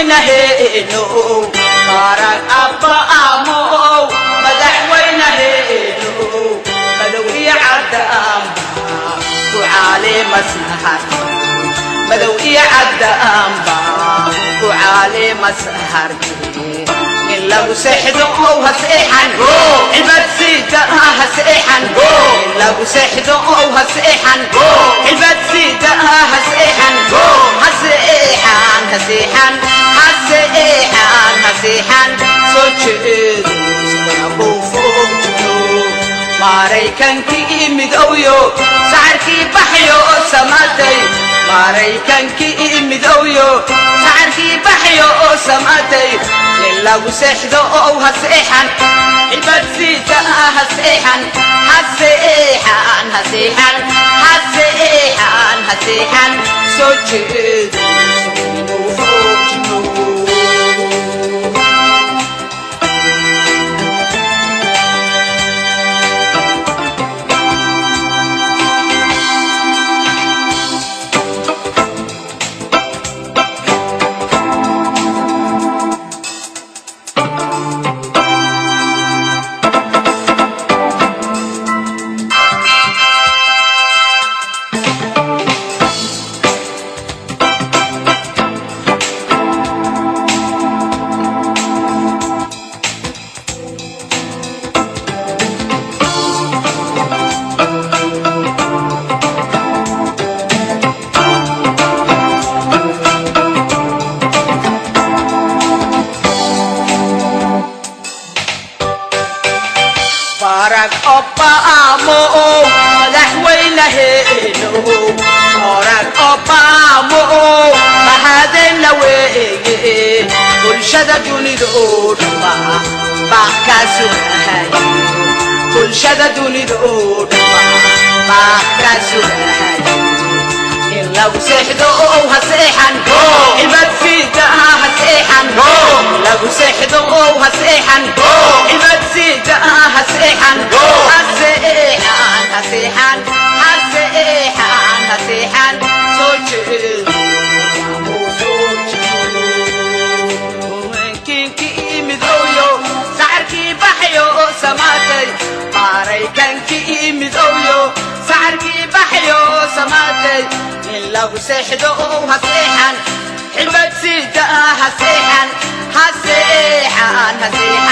madaxweynaheennu qaran abba amo madaxweynaheennu madow iyo caddaanba ku caalimasahar madow iyo caddaanba ku caalimasahar in lagu seexdo oo haseexan ilbad sida haseexan in lagu seexdo oo haseexan ilbad sida haseexan haseexan haseexan haseexan haseexan soo jeedo isku foofto maraykankii midowyo saarkii baxyo samaday maraykankii midowyo saarkii baxyo samaday lagu seexdo oo haseexan ilbad sida haseexan haseexan haseexan haseexan haseexan soo jeedo Barack Obama madaxweynaheennu Barack Obama mahadna weeye bulshada dunida oo dhan baa ka sugahay bulshada dunida oo dhan baa ka sugahay in lagu seexdo oo haseexan ilbad sida haseexan lagu seexdo oo haseexan ilbad sida haseexan haseexan haseexan haseexan haseexan soo jeedo kinkii midowyo saarkii baxyo samaday maraykankii midowyo saarkii baxyo samaday in lagu seexdo oo haseexan ilbad sida haseexan haseexan haseexan